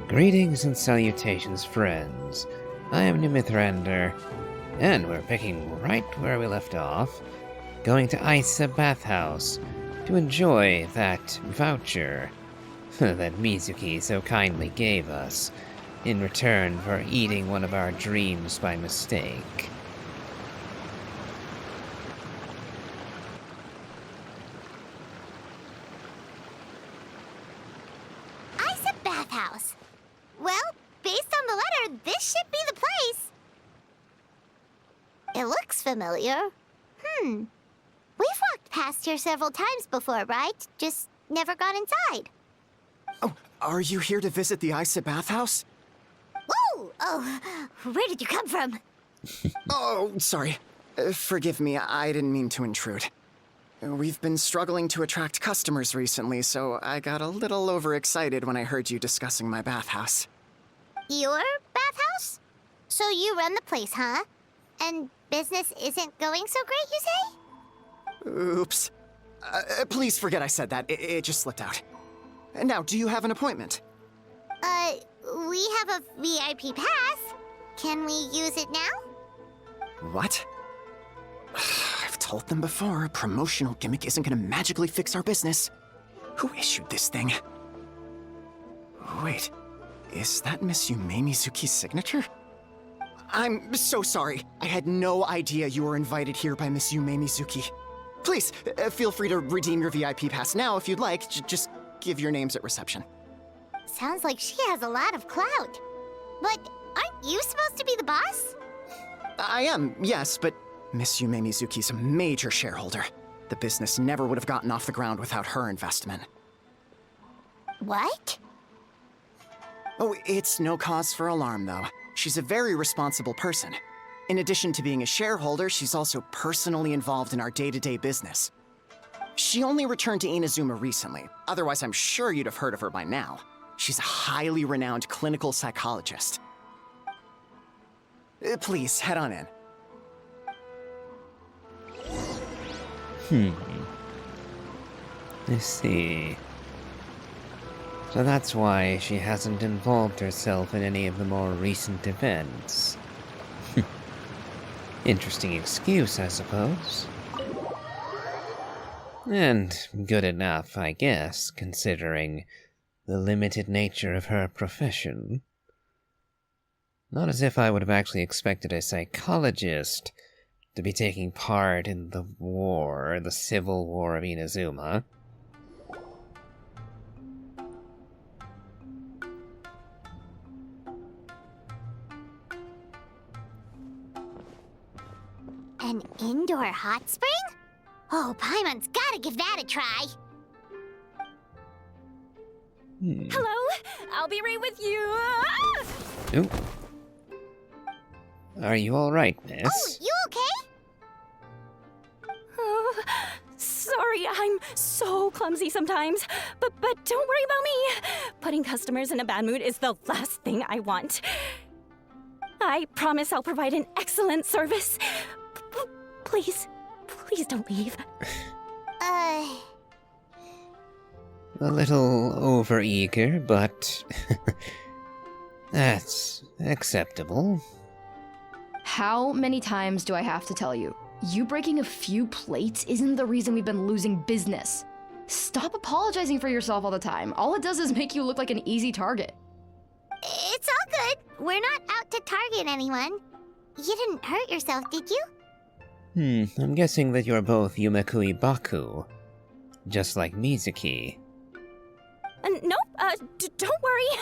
Greetings and salutations, friends. I am Nimithrander, and we're picking right where we left off, going to Isa Bathhouse to enjoy that voucher that Mizuki so kindly gave us in return for eating one of our dreams by mistake. Isa Bathhouse. Well, based on the letter, this should be the place. It looks familiar. We've walked past here several times before, right? Just never got inside. Oh, are you here to visit the Isa Bathhouse? Whoa! Oh, where did you come from? Oh, sorry. Forgive me, I didn't mean to intrude. We've been struggling to attract customers recently, so I got a little overexcited when I heard you discussing my bathhouse. Your bathhouse? So you run the place, huh? And business isn't going so great, you say? Oops. Please forget I said that. It just slipped out. Now, do you have an appointment? We have a VIP pass. Can we use it now? What? I've told them before, a promotional gimmick isn't gonna magically fix our business. Who issued this thing? Wait, is that Miss Yume Mizuki's signature? I'm so sorry. I had no idea you were invited here by Miss Yume Mizuki. Please, feel free to redeem your VIP pass now if you'd like. Just give your names at reception. Sounds like she has a lot of clout. But aren't you supposed to be the boss? I am, yes, but Miss Yume Mizuki's a major shareholder. The business never would have gotten off the ground without her investment. What? Oh, it's no cause for alarm, though. She's a very responsible person. In addition to being a shareholder, she's also personally involved in our day-to-day business. She only returned to Inazuma recently. Otherwise, I'm sure you'd have heard of her by now. She's a highly renowned clinical psychologist. Please, head on in. I see. So that's why she hasn't involved herself in any of the more recent events. Interesting excuse, I suppose. And good enough, I guess, considering the limited nature of her profession. Not as if I would have actually expected a psychologist to be taking part in the civil war of Inazuma. An indoor hot spring? Oh, Paimon's gotta give that a try. Hello? I'll be right with you. Oop. Are you alright, miss? Oh, you okay? Oh, sorry, I'm so clumsy sometimes. But don't worry about me. Putting customers in a bad mood is the last thing I want. I promise I'll provide an excellent service. Please don't leave. A little overeager, but that's acceptable. How many times do I have to tell you? You breaking a few plates isn't the reason we've been losing business. Stop apologizing for yourself all the time. All it does is make you look like an easy target. It's all good. We're not out to target anyone. You didn't hurt yourself, did you? I'm guessing that you're both Yumekui Baku, just like Mizuki. Nope, don't worry.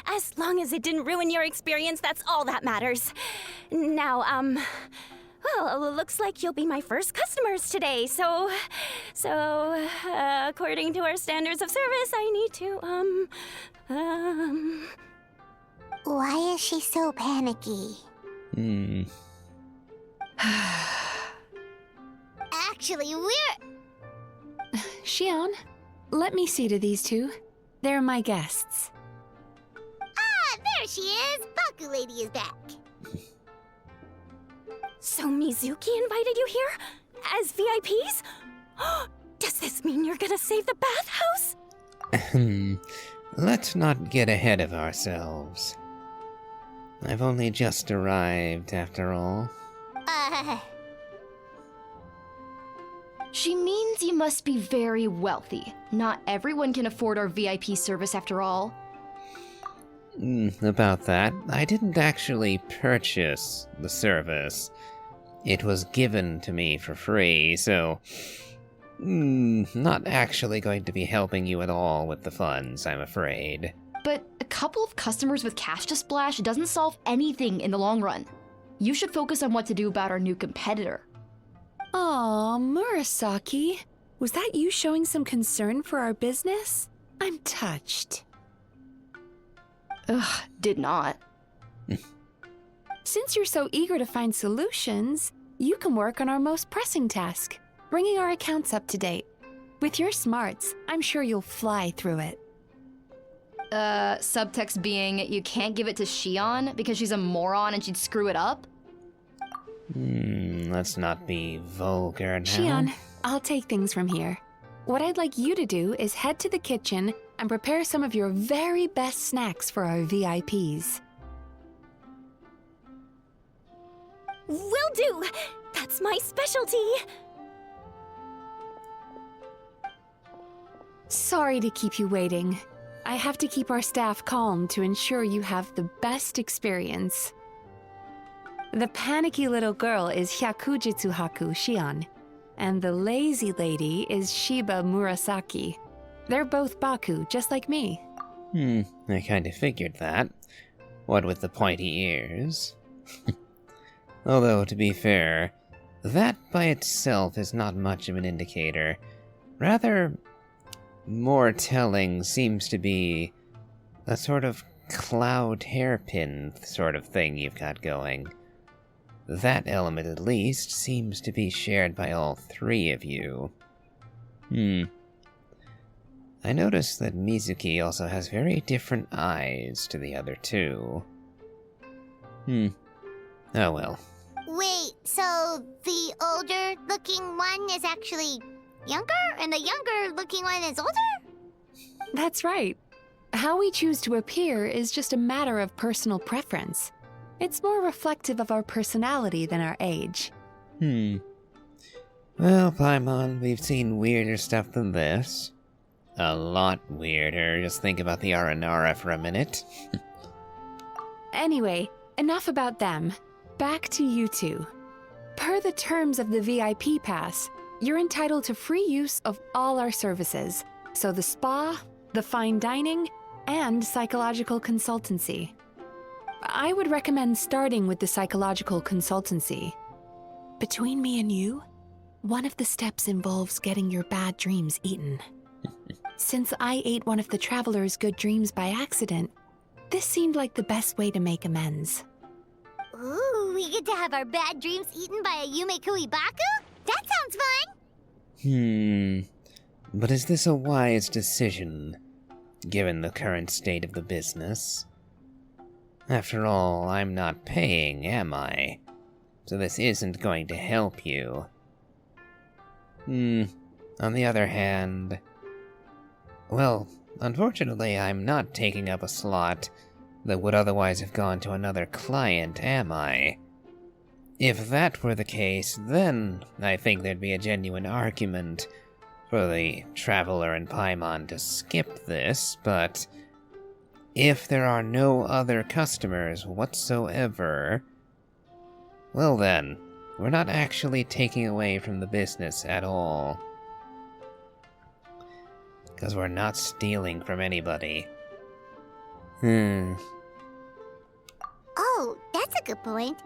As long as it didn't ruin your experience, that's all that matters. Now, well, looks like you'll be my first customers today, so, according to our standards of service, I need to, Why is she so panicky? Actually, we're... Shion, let me see to these two. They're my guests. Ah, there she is! Baku Lady is back. So Mizuki invited you here? As VIPs? Does this mean you're gonna save the bathhouse? let's not get ahead of ourselves. I've only just arrived, after all. She means you must be very wealthy. Not everyone can afford our VIP service after all. About that, I didn't actually purchase the service. It was given to me for free, so... not actually going to be helping you at all with the funds, I'm afraid. But a couple of customers with cash to splash doesn't solve anything in the long run. You should focus on what to do about our new competitor. Aw, Murasaki. Was that you showing some concern for our business? I'm touched. Ugh, did not. Since you're so eager to find solutions, you can work on our most pressing task, bringing our accounts up to date. With your smarts, I'm sure you'll fly through it. Subtext being, you can't give it to Shion because she's a moron and she'd screw it up? Let's not be vulgar now. Shion, I'll take things from here. What I'd like you to do is head to the kitchen and prepare some of your very best snacks for our VIPs. Will do! That's my specialty! Sorry to keep you waiting. I have to keep our staff calm to ensure you have the best experience. The panicky little girl is Hyakujitsu Haku Shion, and the lazy lady is Shiba Murasaki. They're both Baku, just like me. I kind of figured that. What with the pointy ears. Although, to be fair, that by itself is not much of an indicator. Rather, more telling seems to be a sort of cloud hairpin sort of thing you've got going. That element, at least, seems to be shared by all three of you. I noticed that Mizuki also has very different eyes to the other two. Oh well. Wait, so the older-looking one is actually younger, and the younger-looking one is older? That's right. How we choose to appear is just a matter of personal preference. It's more reflective of our personality than our age. Well, Paimon, we've seen weirder stuff than this. A lot weirder. Just think about the Aranara for a minute. Anyway, enough about them. Back to you two. Per the terms of the VIP pass, you're entitled to free use of all our services. So the spa, the fine dining, and psychological consultancy. I would recommend starting with the psychological consultancy. Between me and you, one of the steps involves getting your bad dreams eaten. Since I ate one of the traveler's good dreams by accident, this seemed like the best way to make amends. Ooh, we get to have our bad dreams eaten by a Yume Baku? That sounds fun! But is this a wise decision, given the current state of the business? After all, I'm not paying, am I? So this isn't going to help you. On the other hand... Well, unfortunately, I'm not taking up a slot that would otherwise have gone to another client, am I? If that were the case, then I think there'd be a genuine argument for the Traveler and Paimon to skip this, but if there are no other customers whatsoever, well then, we're not actually taking away from the business at all. Because we're not stealing from anybody. Oh, that's a good point.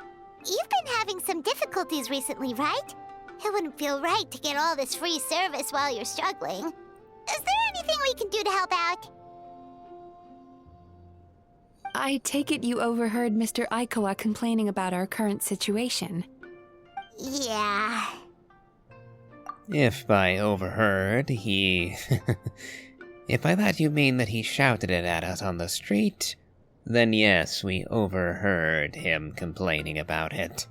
You've been having some difficulties recently, right? It wouldn't feel right to get all this free service while you're struggling. Is there anything we can do to help out? I take it you overheard Mr. Aikawa complaining about our current situation. Yeah. If by overheard, he... If by that you mean that he shouted it at us on the street, then yes, we overheard him complaining about it.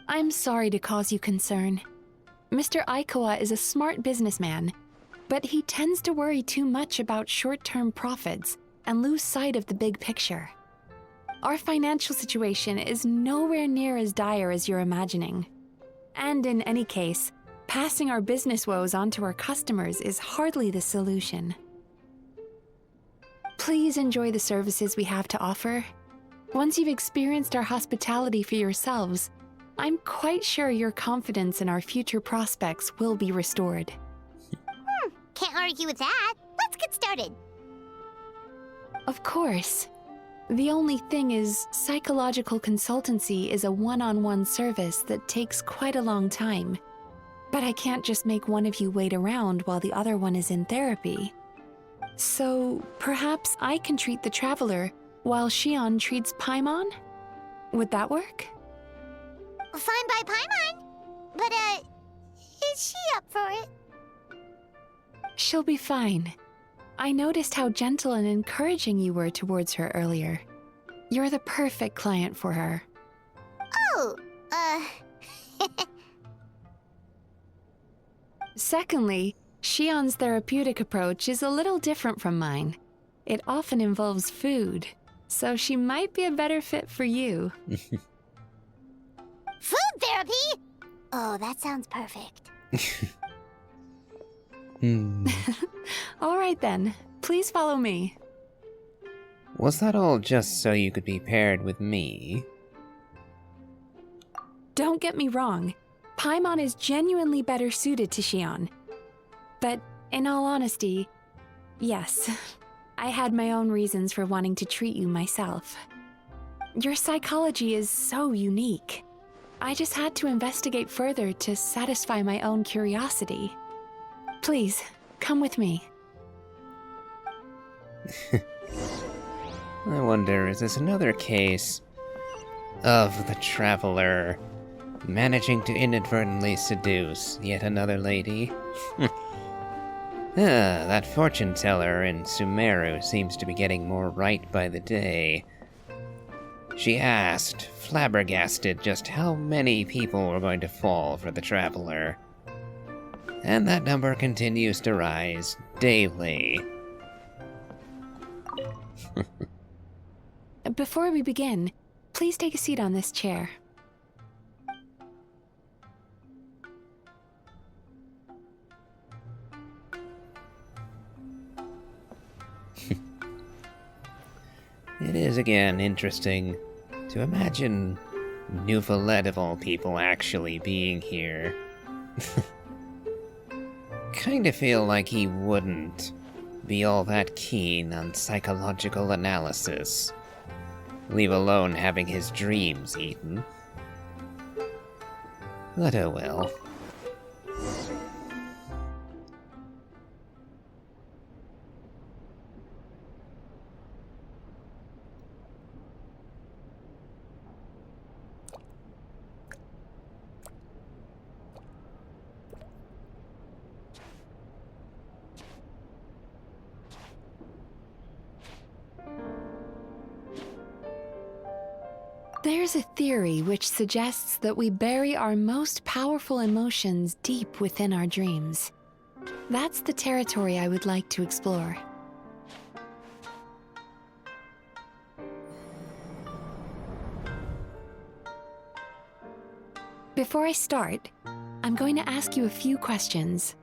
I'm sorry to cause you concern. Mr. Aikawa is a smart businessman, but he tends to worry too much about short-term profits and lose sight of the big picture. Our financial situation is nowhere near as dire as you're imagining. And in any case, passing our business woes on to our customers is hardly the solution. Please enjoy the services we have to offer. Once you've experienced our hospitality for yourselves, I'm quite sure your confidence in our future prospects will be restored. Can't argue with that. Let's get started. Of course. The only thing is, psychological consultancy is a one-on-one service that takes quite a long time. But I can't just make one of you wait around while the other one is in therapy. So, perhaps I can treat the traveler while Xion treats Paimon? Would that work? Fine by Paimon. But, is she up for it? She'll be fine. I noticed how gentle and encouraging you were towards her earlier. You're the perfect client for her. Oh, Secondly, Xion's therapeutic approach is a little different from mine. It often involves food, so she might be a better fit for you. Food therapy? Oh, that sounds perfect. All right then, please follow me. Was that all just so you could be paired with me? Don't get me wrong, Paimon is genuinely better suited to Xion. But in all honesty, yes, I had my own reasons for wanting to treat you myself. Your psychology is so unique. I just had to investigate further to satisfy my own curiosity. Please, come with me. I wonder, is this another case of the traveler managing to inadvertently seduce yet another lady? That fortune teller in Sumeru seems to be getting more right by the day. She asked, flabbergasted, just how many people were going to fall for the traveler. And that number continues to rise daily. Before we begin, please take a seat on this chair. It is again interesting to imagine Neuvillette of all people actually being here. Kinda feel like he wouldn't be all that keen on psychological analysis, leave alone having his dreams eaten. But oh well. There's a theory which suggests that we bury our most powerful emotions deep within our dreams. That's the territory I would like to explore. Before I start, I'm going to ask you a few questions.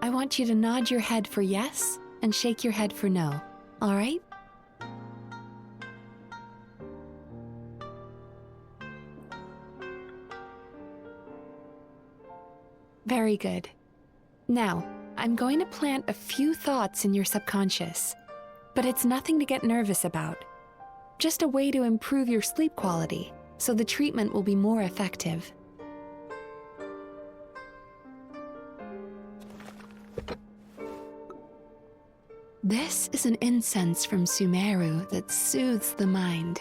I want you to nod your head for yes and shake your head for no, all right? Very good. Now, I'm going to plant a few thoughts in your subconscious, but it's nothing to get nervous about. Just a way to improve your sleep quality, so the treatment will be more effective. This is an incense from Sumeru that soothes the mind.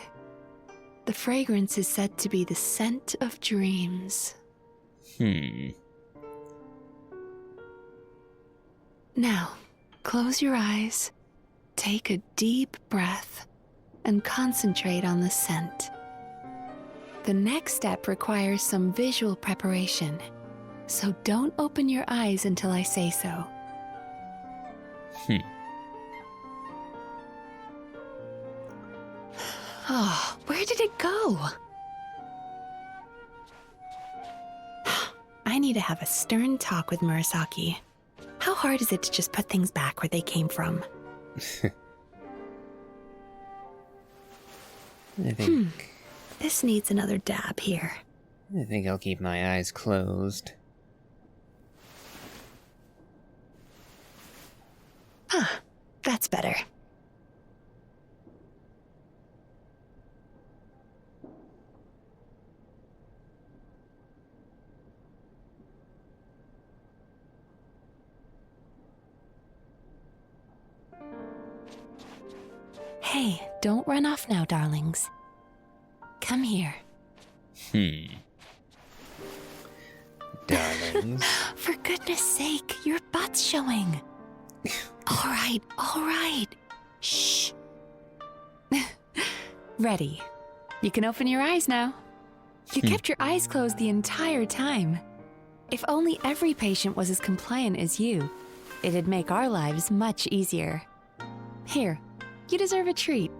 The fragrance is said to be the scent of dreams. Now, close your eyes, take a deep breath, and concentrate on the scent. The next step requires some visual preparation, so don't open your eyes until I say so. Oh, where did it go? I need to have a stern talk with Murasaki. How hard is it to just put things back where they came from? I think This needs another dab here. I'll keep my eyes closed. That's better. Hey, don't run off now, darlings. Come here. Darlings. For goodness sake, your butt's showing. All right. Shh. Ready. You can open your eyes now. You kept your eyes closed the entire time. If only every patient was as compliant as you, it'd make our lives much easier. Here, you deserve a treat.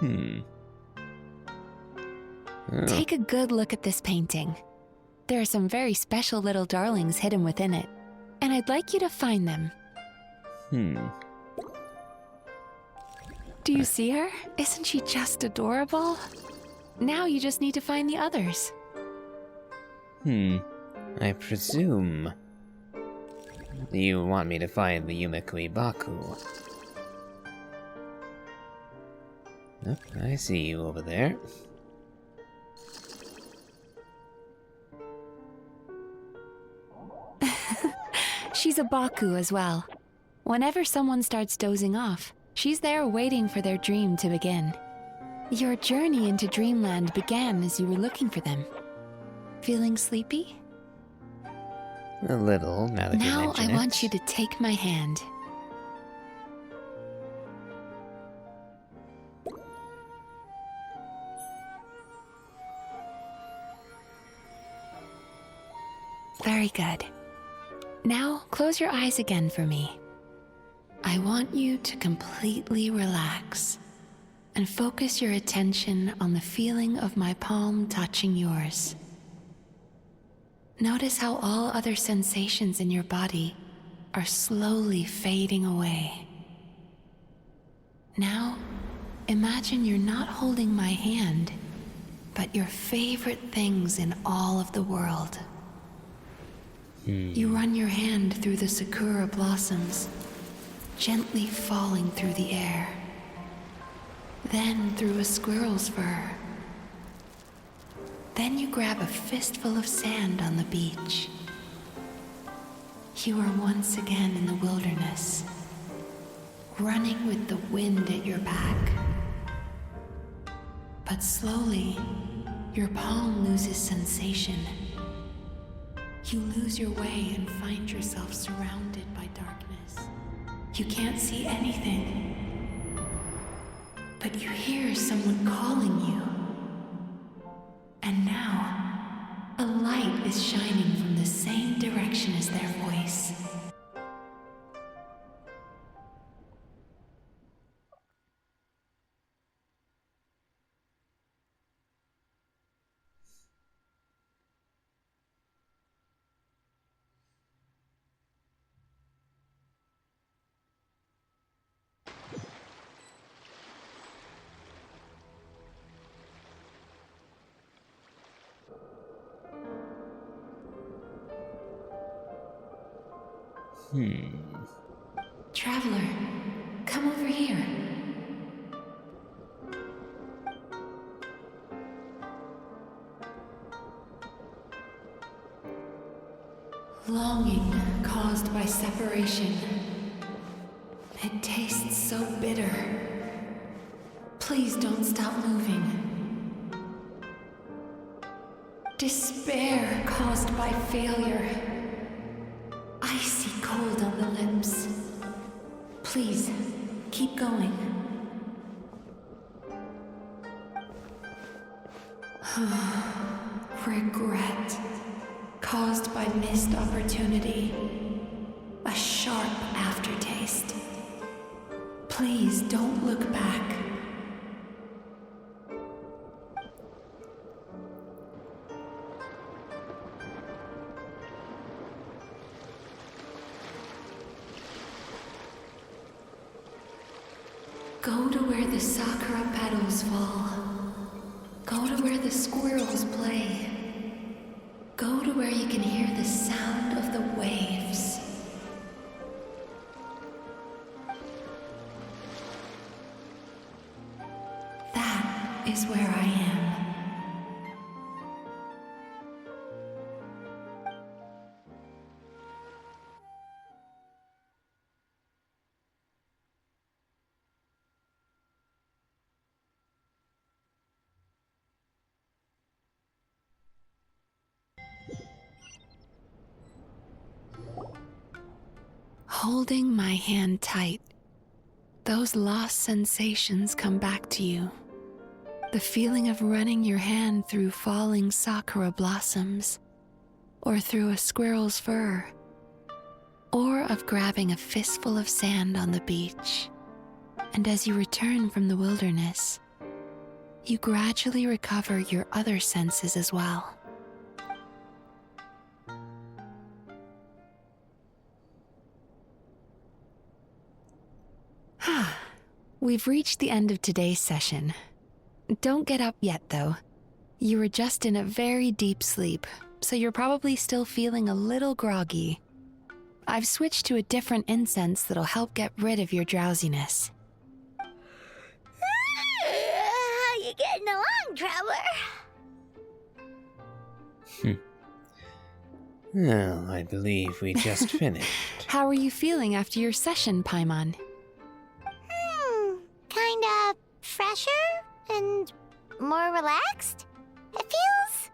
Oh, Take a good look at this painting. There are some very special little darlings hidden within it, and I'd like you to find them. Do you see her? Isn't she just adorable? Now you just need to find the others. I presume you want me to find the Yumekui Baku. Oh, I see you over there. She's a Baku as well. Whenever someone starts dozing off, she's there waiting for their dream to begin. Your journey into Dreamland began as you were looking for them. Feeling sleepy? A little, now that you Now mention I it. want you to take my hand. Very good. Now close your eyes again for me. I want you to completely relax and focus your attention on the feeling of my palm touching yours. Notice how all other sensations in your body are slowly fading away. Now, imagine you're not holding my hand, but your favorite things in all of the world. You run your hand through the sakura blossoms, gently falling through the air. Then through a squirrel's fur. Then you grab a fistful of sand on the beach. You are once again in the wilderness, running with the wind at your back. But slowly, your palm loses sensation. You lose your way and find yourself surrounded by darkness. You can't see anything, but you hear someone calling you. And now, a light is shining from the same direction as their voice. Traveler, come over here. Longing caused by separation. It tastes so bitter. Please don't stop moving. Despair caused by failure. Icy cold on the lips. Please, keep going. Regret, caused by missed opportunity. A sharp aftertaste. Please don't look back. to where the sakura petals fall. Go to where the squirrels play. Go to where you can hear the sound of the waves. That is where I am. Holding my hand tight, those lost sensations come back to you. The feeling of running your hand through falling sakura blossoms, or through a squirrel's fur, or of grabbing a fistful of sand on the beach. And as you return from the wilderness, you gradually recover your other senses as well. We've reached the end of today's session. Don't get up yet, though. You were just in a very deep sleep, so you're probably still feeling a little groggy. I've switched to a different incense that'll help get rid of your drowsiness. How you getting along, Traveler? Well, I believe we just finished. How are you feeling after your session, Paimon? Kinda fresher and more relaxed. It feels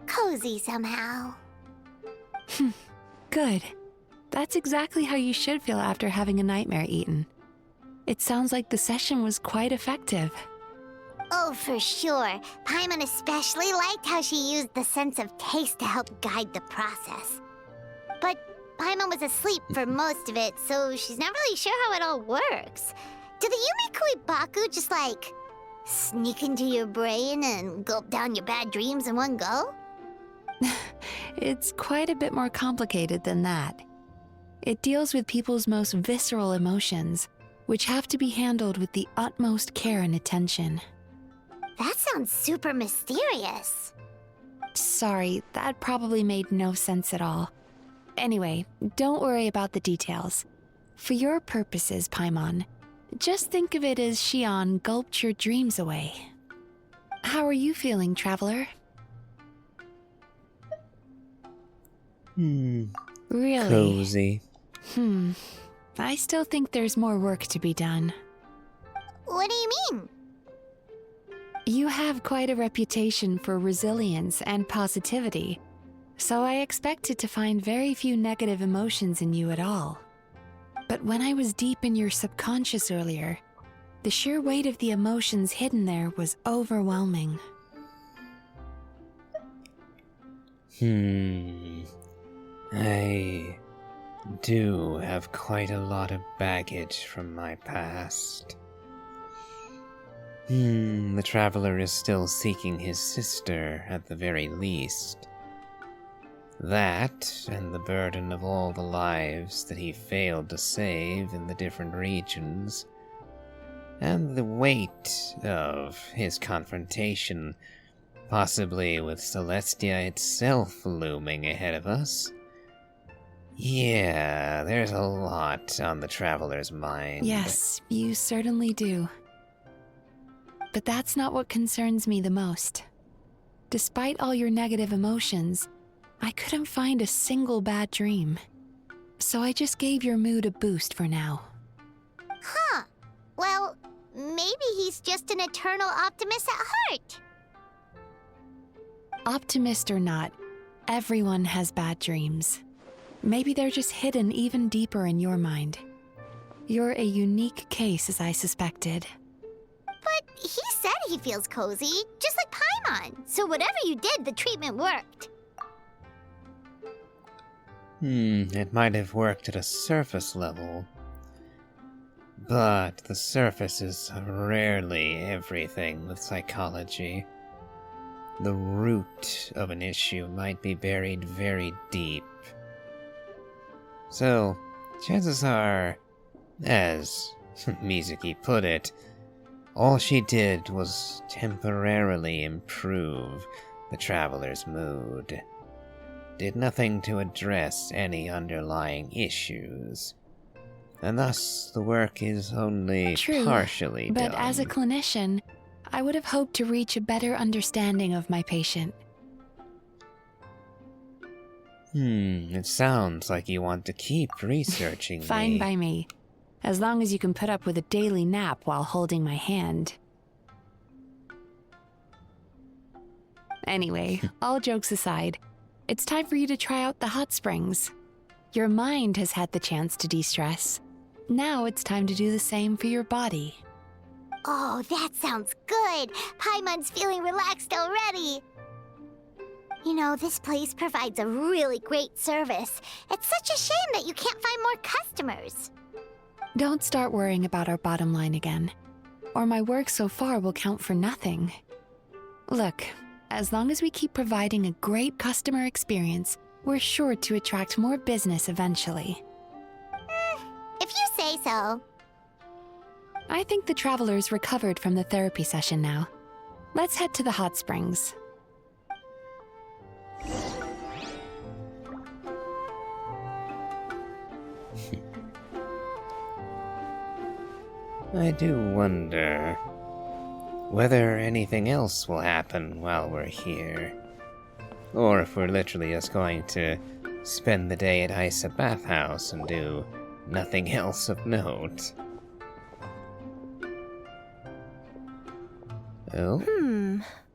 cozy somehow. Good. That's exactly how you should feel after having a nightmare eaten. It sounds like the session was quite effective. Oh, for sure. Paimon especially liked how she used the sense of taste to help guide the process. But Paimon was asleep for most of it, so she's not really sure how it all works. Do the Yumikui Baku just, like, sneak into your brain and gulp down your bad dreams in one go? It's quite a bit more complicated than that. It deals with people's most visceral emotions, which have to be handled with the utmost care and attention. That sounds super mysterious. Sorry, that probably made no sense at all. Anyway, don't worry about the details. For your purposes, Paimon, just think of it as Shion gulped your dreams away. How are you feeling, Traveler? Really? Cozy. I still think there's more work to be done. What do you mean? You have quite a reputation for resilience and positivity, so I expected to find very few negative emotions in you at all. But when I was deep in your subconscious earlier, the sheer weight of the emotions hidden there was overwhelming. I do have quite a lot of baggage from my past. The Traveler is still seeking his sister, at the very least. That, and the burden of all the lives that he failed to save in the different regions, and the weight of his confrontation, possibly with Celestia itself looming ahead of us. Yeah, there's a lot on the Traveler's mind. Yes, you certainly do. But that's not what concerns me the most. Despite all your negative emotions, I couldn't find a single bad dream. So I just gave your mood a boost for now. Huh. Well, maybe he's just an eternal optimist at heart. Optimist or not, everyone has bad dreams. Maybe they're just hidden even deeper in your mind. You're a unique case, as I suspected. But he said he feels cozy, just like Paimon. So whatever you did, the treatment worked. It might have worked at a surface level. But the surface is rarely everything with psychology. The root of an issue might be buried very deep. So, chances are, as Mizuki put it, All she did was temporarily improve the traveler's mood. Did nothing to address any underlying issues. And thus, the work is only True, partially but done. as a clinician, I would have hoped to reach a better understanding of my patient. It sounds like you want to keep researching Fine me. by me, as long as you can put up with a daily nap while holding my hand. Anyway, all jokes aside, it's time for you to try out the hot springs. Your mind has had the chance to de-stress. Now it's time to do the same for your body. Oh, that sounds good. Paimon's feeling relaxed already. You know, this place provides a really great service. It's such a shame that you can't find more customers. Don't start worrying about our bottom line again, or my work so far will count for nothing. Look, as long as we keep providing a great customer experience, we're sure to attract more business eventually. If you say so. I think the traveler's recovered from the therapy session now. Let's head to the hot springs. I do wonder whether anything else will happen while we're here. Or if we're literally just going to spend the day at Isa Bathhouse and do nothing else of note. Oh?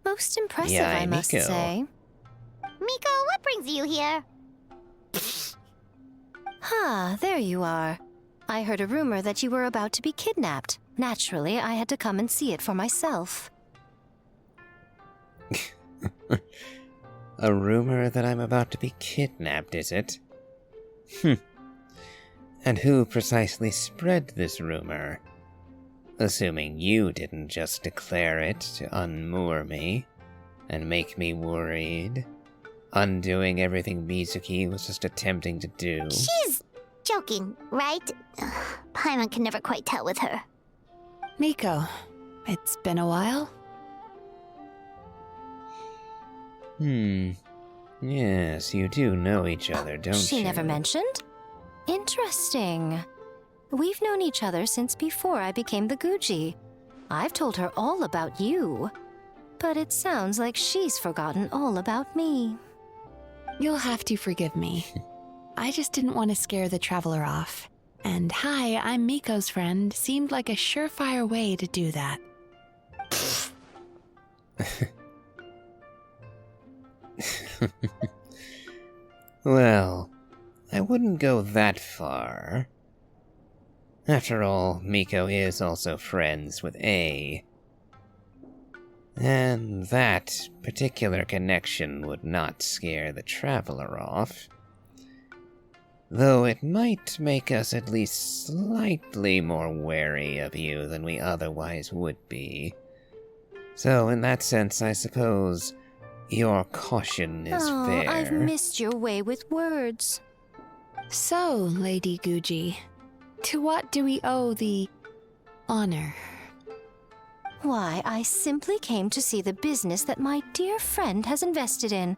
Most impressive, Yeah, I must Miko. say. Miko, what brings you here? There you are. I heard a rumor that you were about to be kidnapped. Naturally, I had to come and see it for myself. A rumor that I'm about to be kidnapped, is it? And who precisely spread this rumor? Assuming you didn't just declare it to unmoor me and make me worried, undoing everything Mizuki was just attempting to do. She's joking, right? Paimon can never quite tell with her. Miko, it's been a while. Yes, you do know each other, don't you? She never mentioned? Interesting. We've known each other since before I became the Guji. I've told her all about you. But it sounds like she's forgotten all about me. You'll have to forgive me. I just didn't want to scare the traveler off. And hi, I'm Miko's friend seemed like a surefire way to do that. Well, I wouldn't go that far. After all, Miko is also friends with A. And that particular connection would not scare the traveler off. Though it might make us at least slightly more wary of you than we otherwise would be. So in that sense, I suppose your caution is fair. I've missed your way with words. So, Lady Guji, to what do we owe the honor? Why, I simply came to see the business that my dear friend has invested in.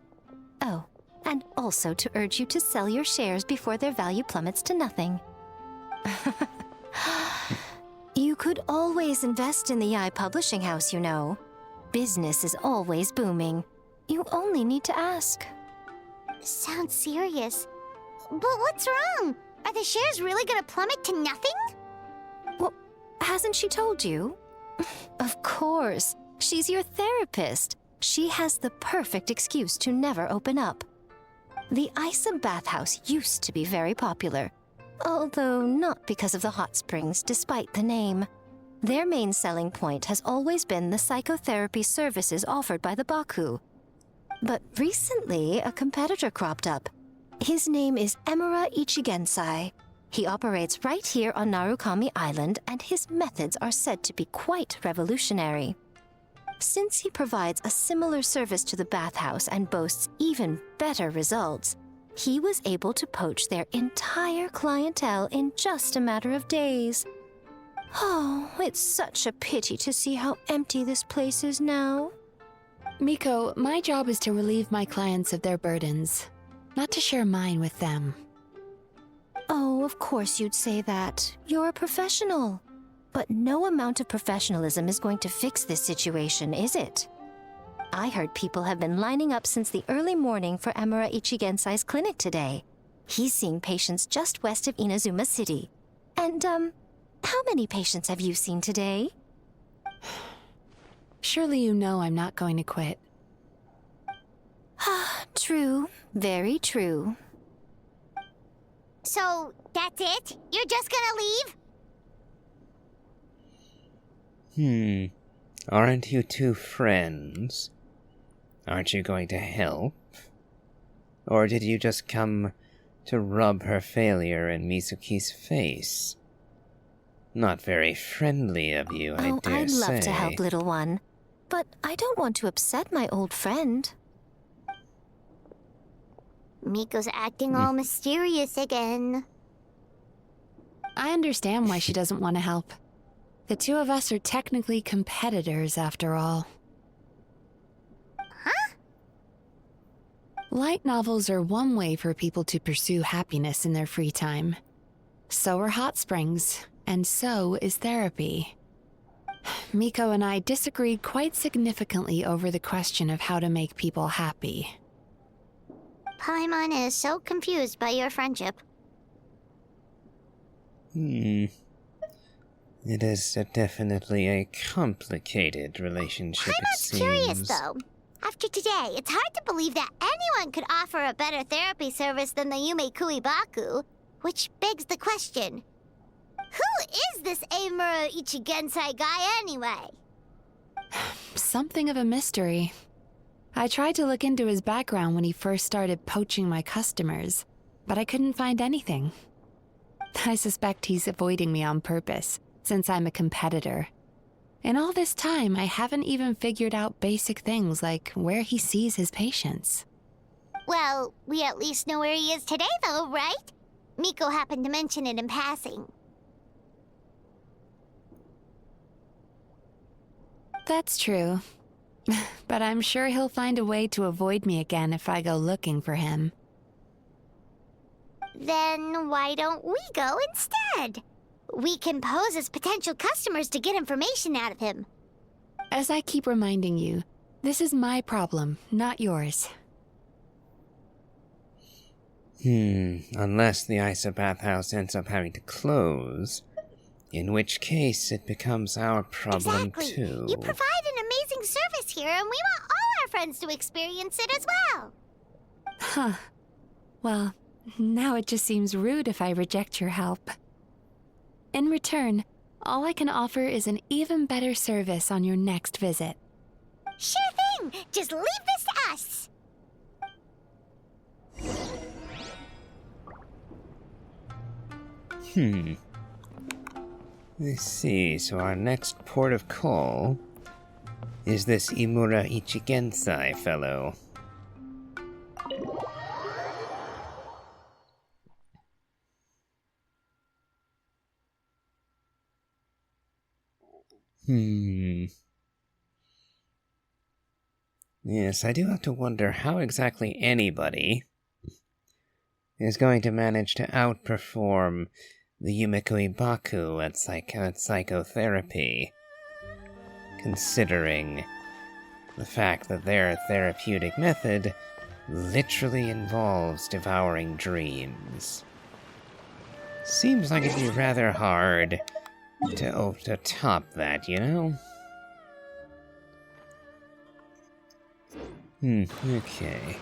Oh, and also to urge you to sell your shares before their value plummets to nothing. You could always invest in the publishing house, you know. Business is always booming. You only need to ask. Sounds serious. But what's wrong? Are the shares really gonna plummet to nothing? Well, hasn't she told you? Of course. She's your therapist. She has the perfect excuse to never open up. The Isa Bathhouse used to be very popular, although not because of the hot springs, despite the name. Their main selling point has always been the psychotherapy services offered by the Baku. But recently, a competitor cropped up. His name is Emura Ichigensai. He operates right here on Narukami Island, and his methods are said to be quite revolutionary. Since he provides a similar service to the bathhouse and boasts even better results, he was able to poach their entire clientele in just a matter of days. Oh, it's such a pity to see how empty this place is now. Miko, my job is to relieve my clients of their burdens, not to share mine with them. Oh, of course you'd say that. You're a professional. But no amount of professionalism is going to fix this situation, is it? I heard people have been lining up since the early morning for Amara Ichigensai's clinic today. He's seeing patients just west of Inazuma City. And, how many patients have you seen today? Surely you know I'm not going to quit. True. Very true. So, that's it? You're just gonna leave? Aren't you two friends? Aren't you going to help? Or did you just come to rub her failure in Mizuki's face? Not very friendly of you, I dare I'd say. love to help, little one. But I don't want to upset my old friend. Miko's acting all mysterious again. I understand why she doesn't want to help. The two of us are technically competitors, after all. Huh? Light novels are one way for people to pursue happiness in their free time. So are hot springs, and so is therapy. Miko and I disagreed quite significantly over the question of how to make people happy. Paimon is so confused by your friendship. It is definitely a complicated relationship, it Paimon's seems. curious, though. After today, it's hard to believe that anyone could offer a better therapy service than the Yume Kuibaku, which begs the question, who is this Amuro Ichigensai guy anyway? Something of a mystery. I tried to look into his background when he first started poaching my customers, but I couldn't find anything. I suspect he's avoiding me on purpose, since I'm a competitor. In all this time, I haven't even figured out basic things like where he sees his patients. Well, we at least know where he is today, though, right? Miko happened to mention it in passing. That's true. But I'm sure he'll find a way to avoid me again if I go looking for him. Then why don't we go instead? We can pose as potential customers to get information out of him. As I keep reminding you, this is my problem, not yours. Unless the Isa bathhouse ends up having to close, in which case it becomes our problem Exactly. too. You provide an amazing service here, and we want all our friends to experience it as well. Huh. Well, now it just seems rude if I reject your help. In return, all I can offer is an even better service on your next visit. Sure thing. Just leave this to us. Let's see, so our next port of call is this Imura Ichigensai fellow. Yes, I do have to wonder how exactly anybody is going to manage to outperform the Yumeko Ibaku at psychotherapy, considering the fact that their therapeutic method literally involves devouring dreams. Seems like it'd be rather hard to top that, you know? Okay.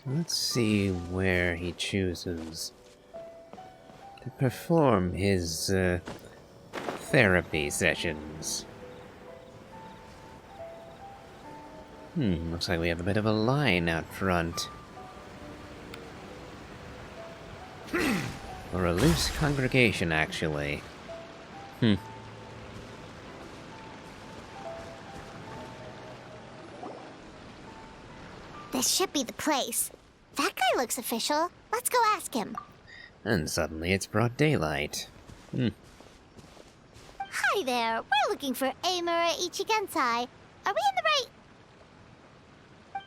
Let's see where he chooses to perform his therapy sessions. Looks like we have a bit of a line out front. Or a loose congregation, actually. This should be the place. That guy looks official. Let's go ask him. And suddenly it's broad daylight. Hi there. We're looking for Amura Ichigensai. Are we in the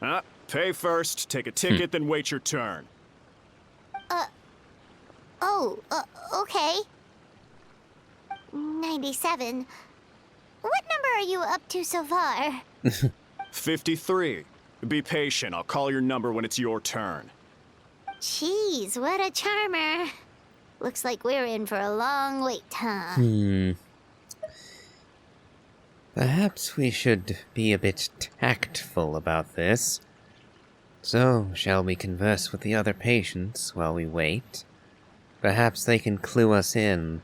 right... Pay first, take a ticket, then wait your turn. Okay. 97. What number are you up to so far? 53. Be patient, I'll call your number when it's your turn. Jeez, what a charmer. Looks like we're in for a long wait, huh? Perhaps we should be a bit tactful about this. So, shall we converse with the other patients while we wait? Perhaps they can clue us in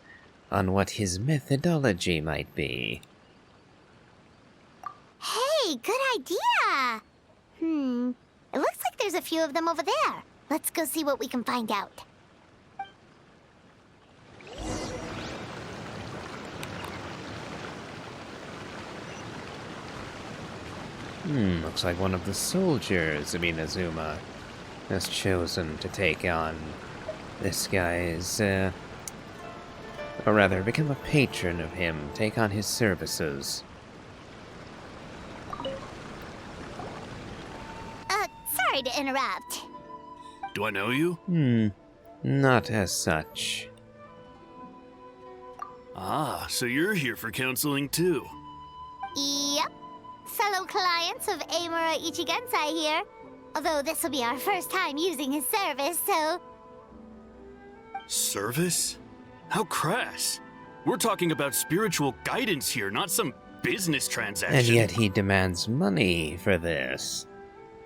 on what his methodology might be. Hey, good idea! It looks like there's a few of them over there. Let's go see what we can find out. Looks like one of the soldiers of Inazuma has chosen to take on this guy's, or rather, become a patron of him, take on his services. Sorry to interrupt. Do I know you? Not as such. Ah, so you're here for counseling too. Yep. Fellow clients of Amura Ichigensai here. Although this will be our first time using his service, so... Service? How crass. We're talking about spiritual guidance here, not some business transaction. And yet he demands money for this,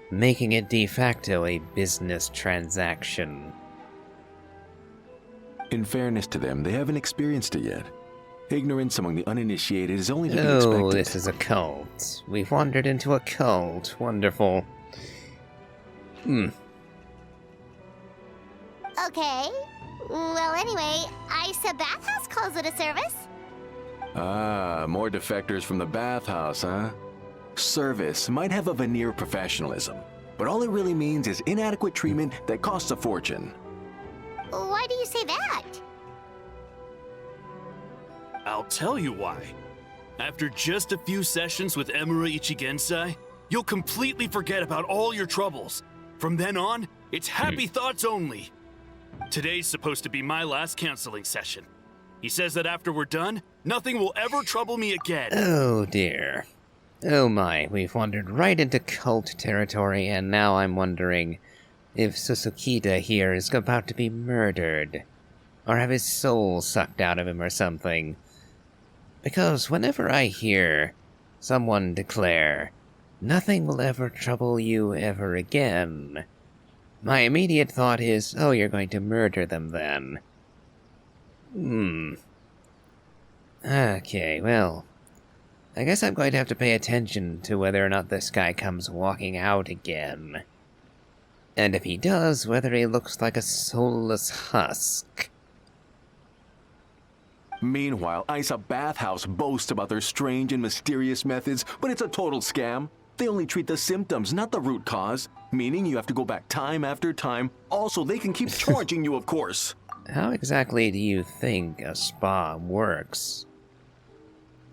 making it de facto a business transaction. In fairness to them, they haven't experienced it yet. Ignorance among the uninitiated is only to be expected. Oh, this is a cult. We've wandered into a cult. Wonderful. Okay. Well, anyway, Isa Bathhouse calls it a service. Ah, more defectors from the bathhouse, huh? Service might have a veneer of professionalism, but all it really means is inadequate treatment that costs a fortune. Why do you say that? I'll tell you why. After just a few sessions with Amura Ichigensai, you'll completely forget about all your troubles. From then on, it's happy thoughts only. Today's supposed to be my last counseling session. He says that after we're done, nothing will ever trouble me again. Oh dear. Oh my, we've wandered right into cult territory, and now I'm wondering if Susukita here is about to be murdered, or have his soul sucked out of him or something. Because whenever I hear someone declare, "Nothing will ever trouble you ever again," my immediate thought is, oh, you're going to murder them then. Okay, well, I guess I'm going to have to pay attention to whether or not this guy comes walking out again. And if he does, whether he looks like a soulless husk. Meanwhile, Isa Bathhouse boasts about their strange and mysterious methods, but it's a total scam. They only treat the symptoms, not the root cause, meaning you have to go back time after time. Also, they can keep charging you, of course. How exactly do you think a spa works?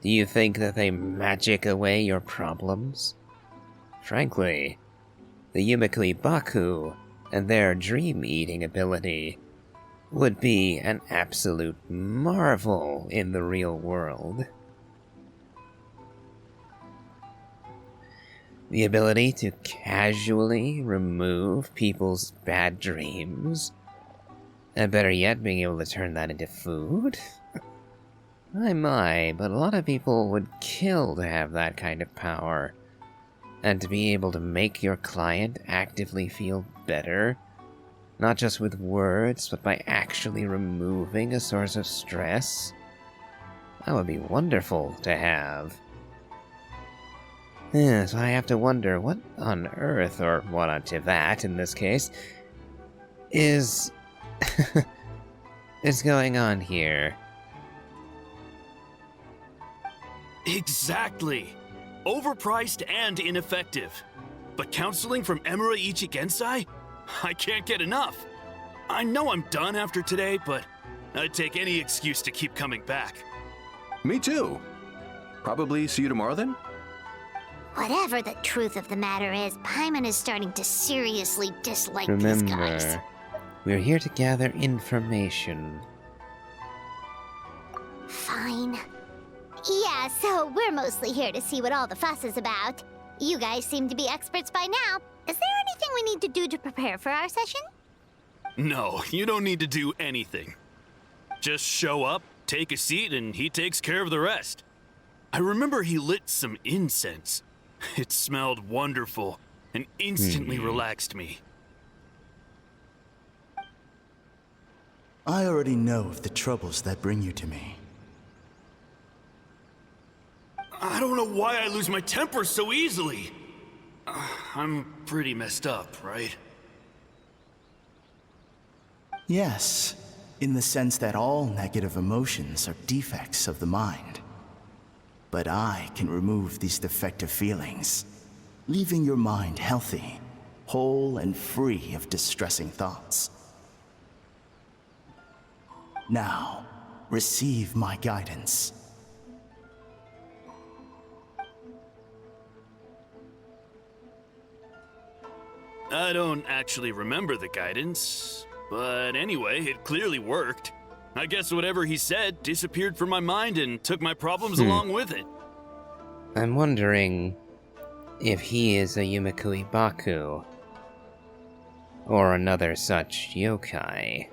Do you think that they magic away your problems? Frankly, the Yumikui Baku and their dream-eating ability would be an absolute marvel in the real world. The ability to casually remove people's bad dreams, and better yet, being able to turn that into food? My, but a lot of people would kill to have that kind of power. And to be able to make your client actively feel better, not just with words, but by actually removing a source of stress, that would be wonderful to have. So I have to wonder what on earth, or what on Tivat in this case, is going on here. Exactly. Overpriced and ineffective. But counseling from Emura Ichigensai? I can't get enough. I know I'm done after today, but I'd take any excuse to keep coming back. Me too. Probably see you tomorrow then? Whatever the truth of the matter is, Paimon is starting to seriously dislike these guys. Remember, we're here to gather information. Fine. Yeah, so we're mostly here to see what all the fuss is about. You guys seem to be experts by now. Is there anything we need to do to prepare for our session? No, you don't need to do anything. Just show up, take a seat, and he takes care of the rest. I remember he lit some incense. It smelled wonderful and instantly relaxed me. I already know of the troubles that bring you to me. I don't know why I lose my temper so easily. I'm pretty messed up, right? Yes, in the sense that all negative emotions are defects of the mind. But I can remove these defective feelings, leaving your mind healthy, whole and free of distressing thoughts. Now, receive my guidance. I don't actually remember the guidance, but anyway, it clearly worked. I guess whatever he said disappeared from my mind and took my problems along with it. I'm wondering if he is a Yumikui Baku, or another such yokai.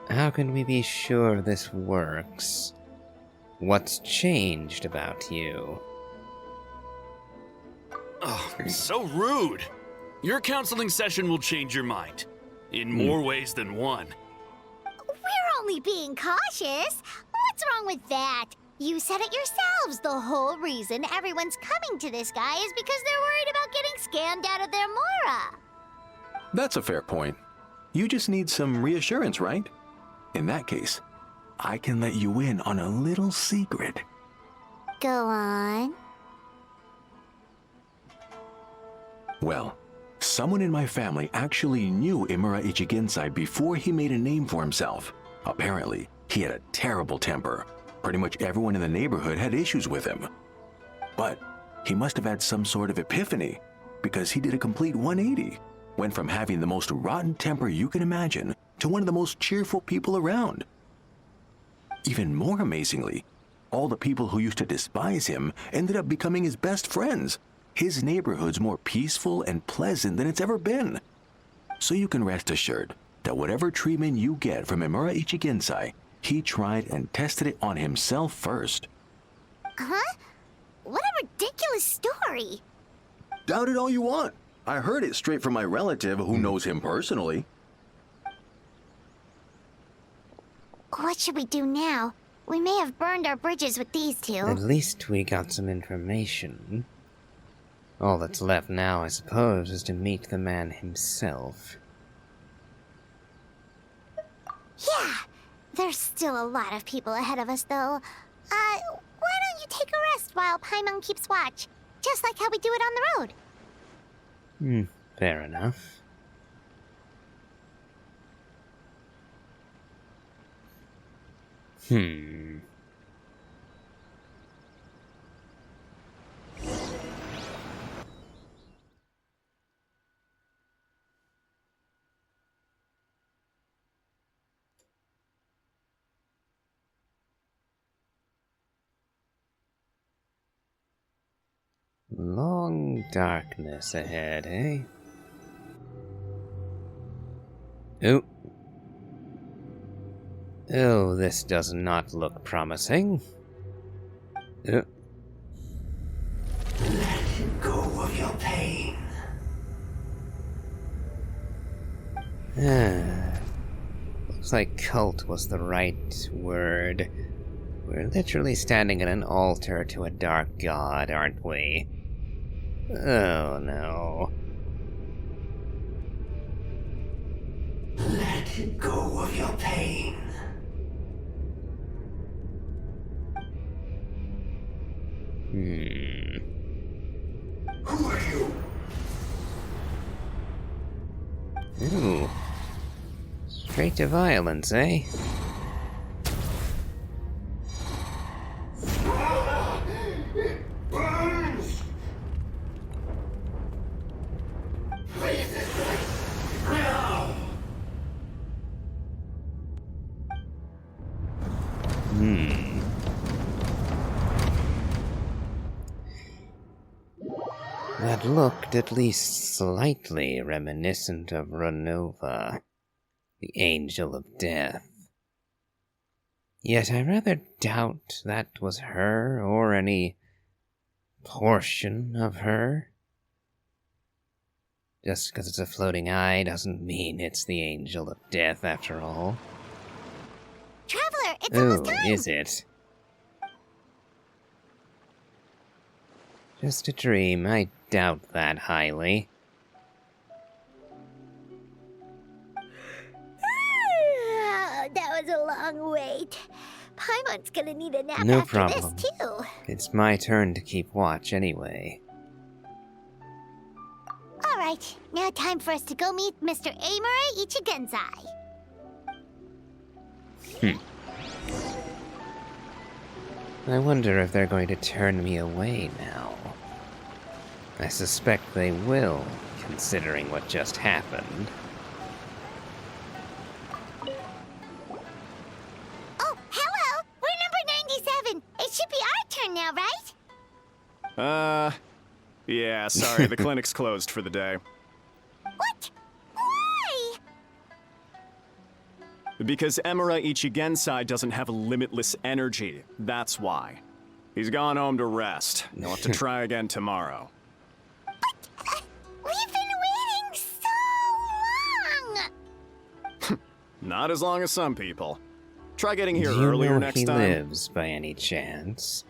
How can we be sure this works? What's changed about you? Oh, so rude. Your counseling session will change your mind. In more ways than one. We're only being cautious. What's wrong with that? You said it yourselves. The whole reason everyone's coming to this guy is because they're worried about getting scammed out of their Mora. That's a fair point. You just need some reassurance, right? In that case, I can let you in on a little secret. Go on. Well, someone in my family actually knew Imura Ichigensai before he made a name for himself. Apparently, he had a terrible temper. Pretty much everyone in the neighborhood had issues with him. But he must have had some sort of epiphany, because he did a complete 180. Went from having the most rotten temper you can imagine to one of the most cheerful people around. Even more amazingly, all the people who used to despise him ended up becoming his best friends. His neighborhood's more peaceful and pleasant than it's ever been. So you can rest assured that whatever treatment you get from Imura Ichigensai, he tried and tested it on himself first. Huh? What a ridiculous story. Doubt it all you want. I heard it straight from my relative who knows him personally. What should we do now? We may have burned our bridges with these two. At least we got some information. All that's left now, I suppose, is to meet the man himself. Yeah, there's still a lot of people ahead of us, though. Why don't you take a rest while Paimon keeps watch? Just like how we do it on the road. Fair enough. Long darkness ahead, eh? Oh. Oh, this does not look promising. Let go of your pain. Looks like cult was the right word. We're literally standing at an altar to a dark god, aren't we? Oh no. Let go of your pain. Who are you? Ooh. Straight to violence, eh? It burns! Leave this place now! That looked at least slightly reminiscent of Renova, the Angel of Death. Yet I rather doubt that was her or any portion of her. Just because it's a floating eye doesn't mean it's the Angel of Death after all. Traveler, it's almost time! Is it? Just a dream, I doubt that highly. That was a long wait. Paimon's gonna need a nap No after problem. this, too. It's my turn to keep watch anyway. Alright, now time for us to go meet Mr. Amura Ichigenzai. I wonder if they're going to turn me away now. I suspect they will, considering what just happened. Oh, hello! We're number 97! It should be our turn now, right? Yeah, sorry, the clinic's closed for the day. What? Why? Because Emura Ichigensai doesn't have limitless energy, that's why. He's gone home to rest. He'll have to try again tomorrow. We've been waiting so long! Not as long as some people. Try getting here Do you earlier know next he time. lives, by any chance?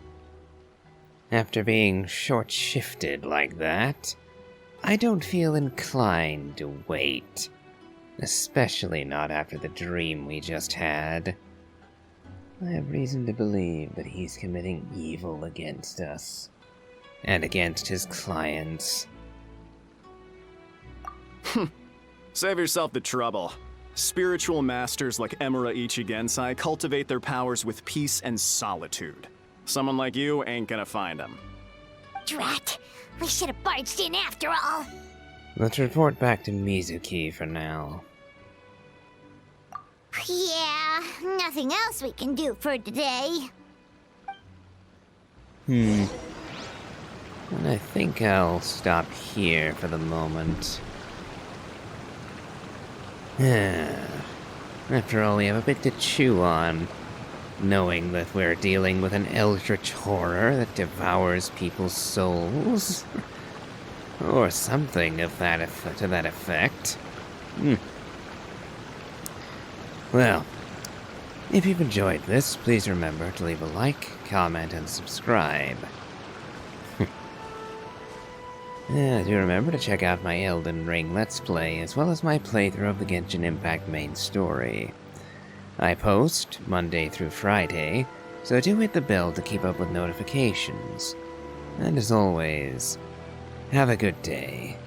After being short-shifted like that, I don't feel inclined to wait. Especially not after the dream we just had. I have reason to believe that he's committing evil against us. And against his clients. Save yourself the trouble. Spiritual masters like Emura Ichigensai cultivate their powers with peace and solitude. Someone like you ain't gonna find them. Drat! We should have barged in after all! Let's report back to Mizuki for now. Yeah, nothing else we can do for today. And I think I'll stop here for the moment. After all, we have a bit to chew on, knowing that we're dealing with an eldritch horror that devours people's souls. Or something of that to that effect. Well, if you've enjoyed this, please remember to leave a like, comment, and subscribe. Do remember to check out my Elden Ring Let's Play, as well as my playthrough of the Genshin Impact main story. I post Monday through Friday, so do hit the bell to keep up with notifications. And as always, have a good day.